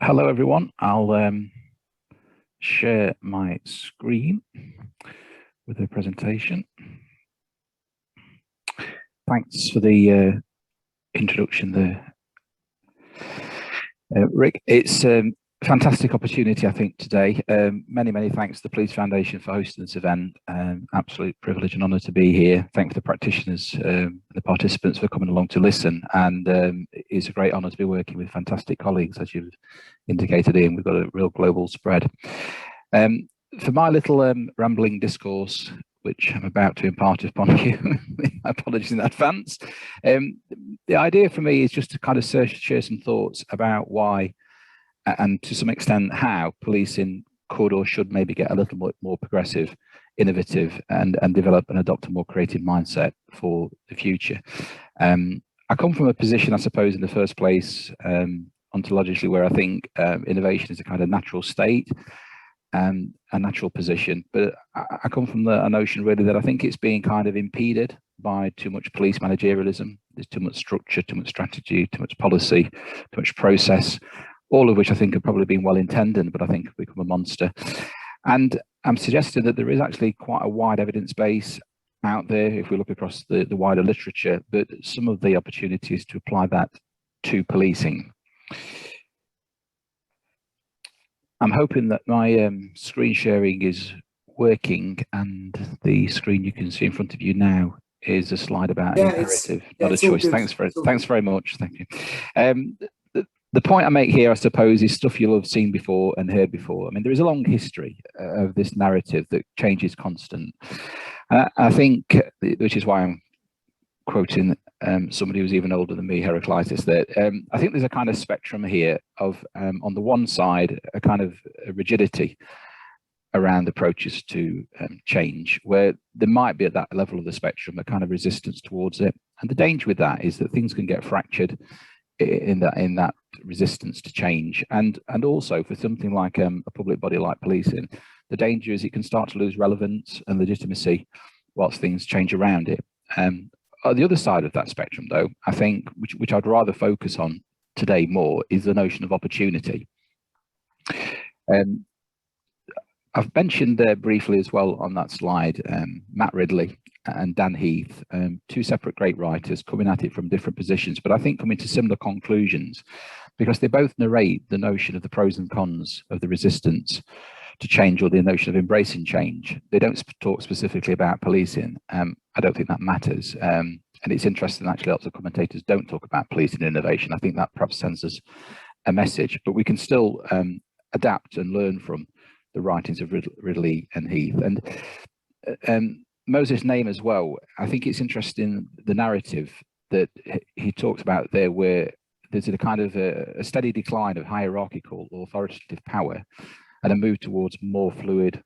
Hello everyone, I'll share my screen with the presentation. Thanks for the introduction there, Rick. It's a fantastic opportunity, I think, today. Many thanks to the Police Foundation for hosting this event. Absolute privilege and honour to be here. Thank the practitioners, the participants for coming along to listen. And it's a great honour to be working with fantastic colleagues, as you've indicated, Ian. We've got a real global spread. For my little rambling discourse, which I'm about to impart upon you, apologies in advance. The idea for me is just to kind of share some thoughts about why, and to some extent how, policing could or should maybe get a little bit more progressive, innovative, and develop and adopt a more creative mindset for the future. I come from a position, I suppose, in the first place, ontologically, where I think innovation is a kind of natural state, a natural position, but I come from a notion really that I think it's being kind of impeded by too much police managerialism. There's too much structure, too much strategy, too much policy, too much process, all of which I think have probably been well intended, but I think have become a monster. And I'm suggesting that there is actually quite a wide evidence base out there, if we look across the wider literature, but some of the opportunities to apply that to policing. I'm hoping that my screen sharing is working, and the screen you can see in front of you now is a slide about an imperative, not a choice. Thanks very much. Thank you. The point I make here, I suppose, is stuff you'll have seen before and heard before. I mean, there is a long history of this narrative that change is constant. I think, which is why I'm quoting somebody who's even older than me, Heraclitus, that I think there's a kind of spectrum here of, on the one side, a kind of rigidity around approaches to change, where there might be at that level of the spectrum a kind of resistance towards it. And the danger with that is that things can get fractured in that resistance to change. And also for something like a public body like policing, the danger is it can start to lose relevance and legitimacy whilst things change around it. On the other side of that spectrum, though, I think, which I'd rather focus on today more, is the notion of opportunity. I've mentioned briefly as well on that slide, Matt Ridley and Dan Heath, two separate great writers coming at it from different positions, but I think coming to similar conclusions, because they both narrate the notion of the pros and cons of the resistance to change, or the notion of embracing change. They don't talk specifically about policing. I don't think that matters. And it's interesting, actually, lots of commentators don't talk about policing innovation. I think that perhaps sends us a message, but we can still adapt and learn from the writings of Ridley and Heath. And Moses' name as well, I think it's interesting, the narrative that he talks about there, where there's a kind of a steady decline of hierarchical or authoritative power and a move towards more fluid,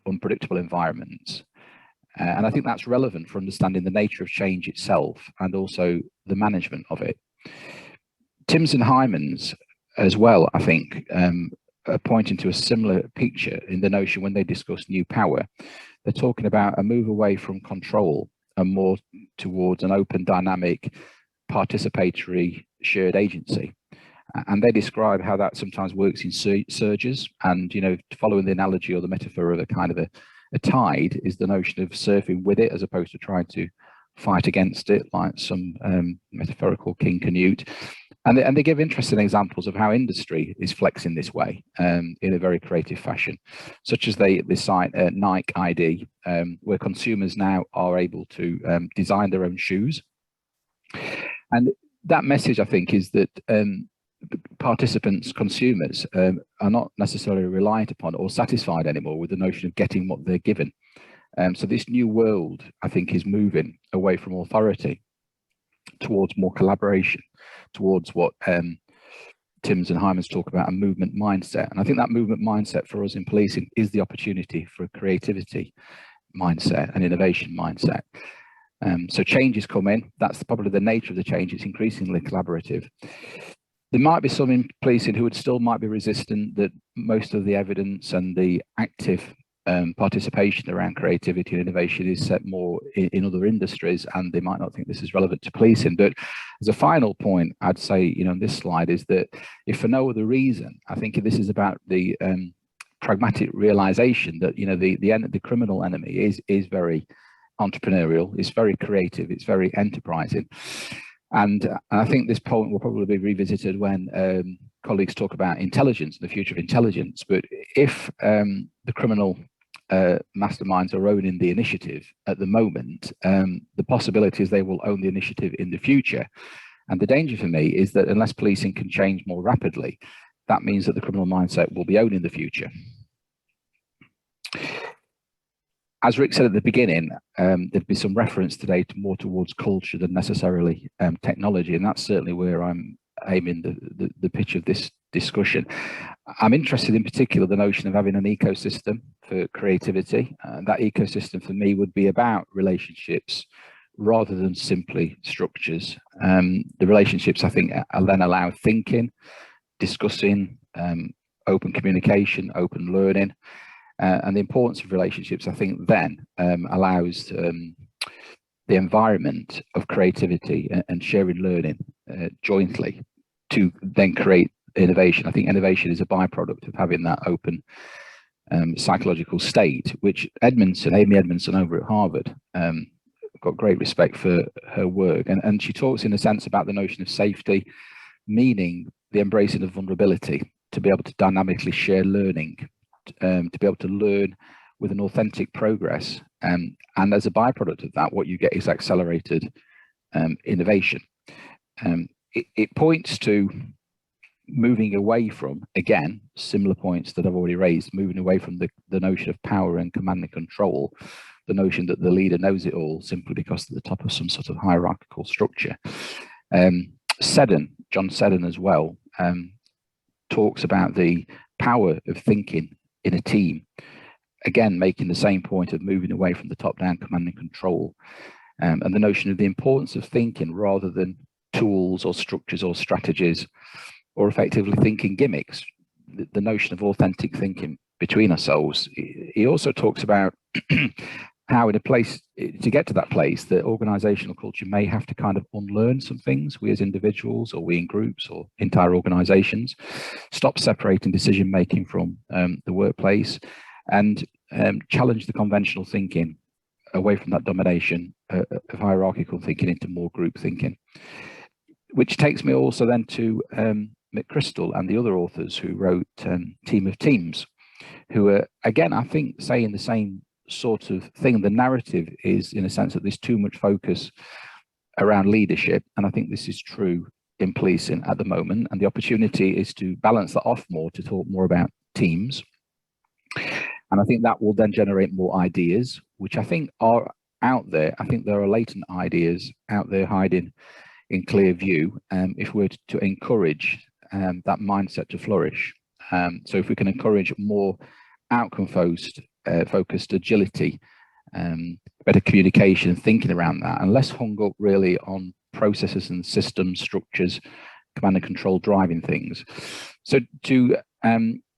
unpredictable environments. And I think that's relevant for understanding the nature of change itself and also the management of it. Timms and Hyman's as well, I think, are pointing to a similar picture in the notion when they discuss new power. They're talking about a move away from control and more towards an open, dynamic, participatory, shared agency. And they describe how that sometimes works in surges. And, you know, following the analogy or the metaphor of a kind of a tide is the notion of surfing with it as opposed to trying to fight against it, like some metaphorical King Canute. And they give interesting examples of how industry is flexing this way in a very creative fashion, such as they cite Nike ID, where consumers now are able to design their own shoes. And that message, I think, is that participants, consumers, are not necessarily reliant upon or satisfied anymore with the notion of getting what they're given. So this new world, I think, is moving away from authority towards more collaboration, towards what Timms and Hyman's talk about, a movement mindset. And I think that movement mindset for us in policing is the opportunity for a creativity mindset, an innovation mindset. So change is coming. That's probably the nature of the change. It's increasingly collaborative. There might be some in policing who would still might be resistant that most of the evidence and the active participation around creativity and innovation is set more in other industries, and they might not think this is relevant to policing. But as a final point, I'd say, on this slide, is that if for no other reason, I think this is about the pragmatic realization that the criminal enemy is very entrepreneurial, it's very creative, it's very enterprising. And I think this point will probably be revisited when colleagues talk about intelligence and the future of intelligence. But if the criminal masterminds are owning the initiative at the moment, the possibility is they will own the initiative in the future. And the danger for me is that unless policing can change more rapidly, that means that the criminal mindset will be owning the future. As Rick said at the beginning, there'd be some reference today to more towards culture than necessarily technology, and that's certainly where I'm aiming the pitch of this discussion. I'm interested in particular the notion of having an ecosystem for creativity. That ecosystem for me would be about relationships rather than simply structures. The relationships, I think, then allow thinking, discussing, open communication, open learning. And the importance of relationships, I think, then allows the environment of creativity and sharing learning jointly to then create innovation. I think innovation is a byproduct of having that open psychological state, which Amy Edmondson over at Harvard, got great respect for her work. And she talks in a sense about the notion of safety, meaning the embracing of vulnerability, to be able to dynamically share learning, to be able to learn with an authentic progress. And as a byproduct of that, what you get is accelerated innovation. It points to moving away from, again, similar points that I've already raised, moving away from the notion of power and command and control, the notion that the leader knows it all simply because they're at the top of some sort of hierarchical structure. John Seddon as well, talks about the power of thinking in a team, again making the same point of moving away from the top-down command and control, and the notion of the importance of thinking rather than tools or structures or strategies, or effectively thinking gimmicks, the notion of authentic thinking between ourselves. He also talks about how in a place, to get to that place, the organizational culture may have to kind of unlearn some things, we as individuals or we in groups or entire organizations, stop separating decision making from the workplace, and challenge the conventional thinking away from that domination of hierarchical thinking into more group thinking. Which takes me also then to McChrystal and the other authors who wrote Team of Teams, who are, again, I think, saying the same sort of thing. The narrative is, in a sense, that there's too much focus around leadership, and I think this is true in policing at the moment, and the opportunity is to balance that off more, to talk more about teams. And I think that will then generate more ideas, which I think are out there. I think there are latent ideas out there hiding in clear view, if we're to encourage that mindset to flourish. So if we can encourage more outcome focused agility, better communication and thinking around that, and less hung up really on processes and systems, structures, command and control driving things. So to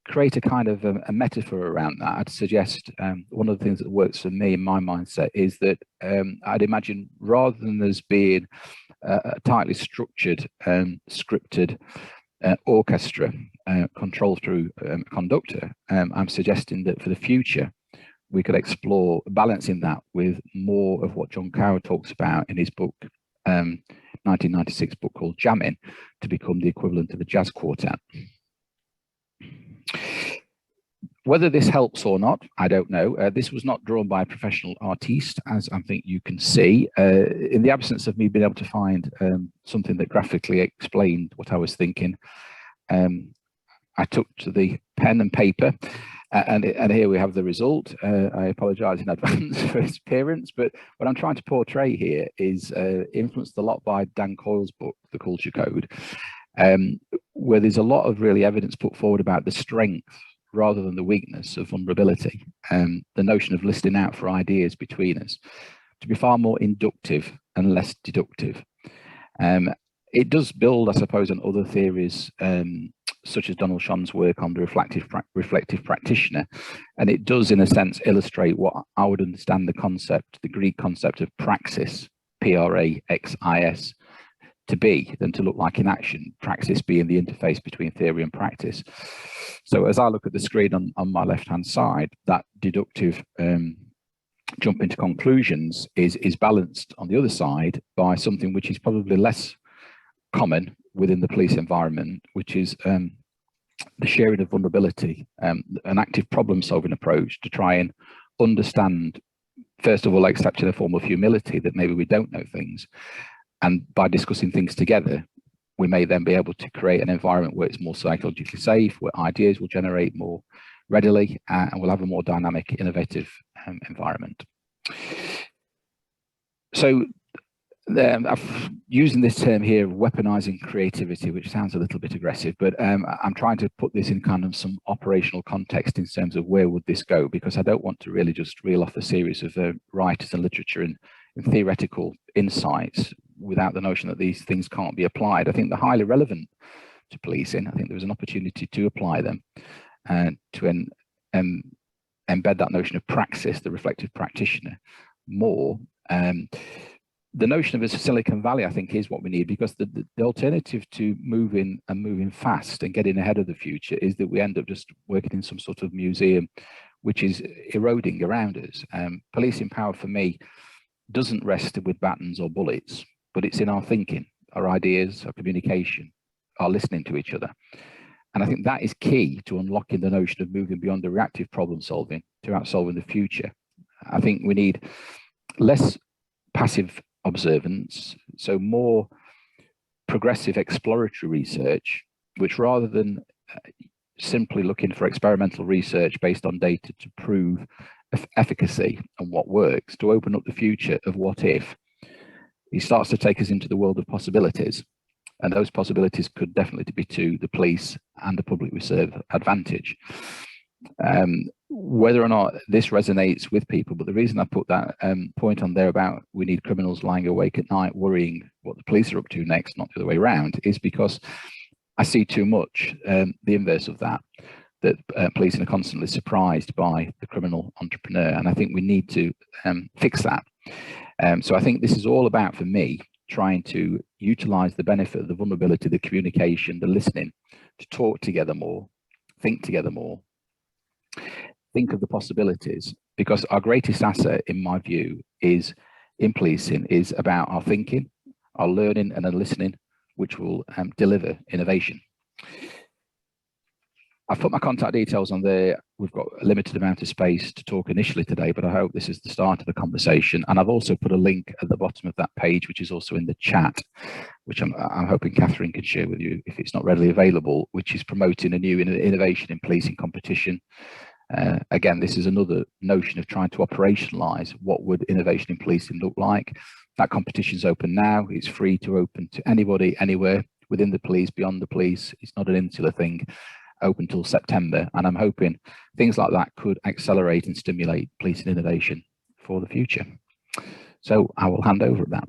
create a kind of a metaphor around that, I'd suggest one of the things that works for me in my mindset is that I'd imagine, rather than there's being a tightly structured, scripted orchestra controlled through a conductor, I'm suggesting that for the future we could explore balancing that with more of what John Coxhead talks about in his book, 1996 book called Jamming, to become the equivalent of a jazz quartet. Whether this helps or not, I don't know. This was not drawn by a professional artiste, as I think you can see. In the absence of me being able to find something that graphically explained what I was thinking, I took to the pen and paper, and here we have the result. I apologise in advance for its appearance, but what I'm trying to portray here is influenced a lot by Dan Coyle's book, The Culture Code, where there's a lot of really evidence put forward about the strength rather than the weakness of vulnerability, the notion of listening out for ideas between us, to be far more inductive and less deductive. It does build, I suppose, on other theories, such as Donald Shon's work on the reflective practitioner. And it does, in a sense, illustrate what I would understand the concept, the Greek concept of praxis, Praxis, to be, than to look like in action, praxis being the interface between theory and practice. So as I look at the screen on my left-hand side, that deductive jump into conclusions is balanced on the other side by something which is probably less common within the police environment, which is the sharing of vulnerability, an active problem-solving approach to try and understand, first of all, accepting a form of humility that maybe we don't know things. And by discussing things together, we may then be able to create an environment where it's more psychologically safe, where ideas will generate more readily, and we'll have a more dynamic, innovative environment. So I've using this term here, weaponizing creativity, which sounds a little bit aggressive, but I'm trying to put this in kind of some operational context in terms of where would this go, because I don't want to really just reel off a series of writers and literature and theoretical insights without the notion that these things can't be applied. I think they're highly relevant to policing. I think there was an opportunity to apply them and to embed that notion of praxis, the reflective practitioner, more. The notion of a Silicon Valley, I think, is what we need, because the alternative to moving fast and getting ahead of the future is that we end up just working in some sort of museum which is eroding around us. Policing power, for me, doesn't rest with batons or bullets, but it's in our thinking, our ideas, our communication, our listening to each other. And I think that is key to unlocking the notion of moving beyond the reactive problem solving to outsolving the future. I think we need less passive observance, so more progressive exploratory research, which, rather than simply looking for experimental research based on data to prove efficacy and what works, to open up the future of what if. He starts to take us into the world of possibilities, and those possibilities could definitely be to the police and the public we serve advantage. Whether or not this resonates with people, but the reason I put that point on there about we need criminals lying awake at night worrying what the police are up to next, not the other way around, is because I see too much the inverse of that, that police are constantly surprised by the criminal entrepreneur, and I think we need to fix that. So I think this is all about, for me, trying to utilize the benefit of the vulnerability, the communication, the listening, to talk together more, think together more, think of the possibilities, because our greatest asset, in my view, is in policing, is about our thinking, our learning and our listening, which will deliver innovation. I've put my contact details on there. We've got a limited amount of space to talk initially today, but I hope this is the start of the conversation. And I've also put a link at the bottom of that page, which is also in the chat, which I'm hoping Catherine can share with you if it's not readily available, which is promoting a new innovation in policing competition. Again, this is another notion of trying to operationalize what would innovation in policing look like. That competition is open now. It's free to open to anybody, anywhere, within the police, beyond the police. It's not an insular thing. Open till September, and I'm hoping things like that could accelerate and stimulate policing innovation for the future. So I will hand over at that.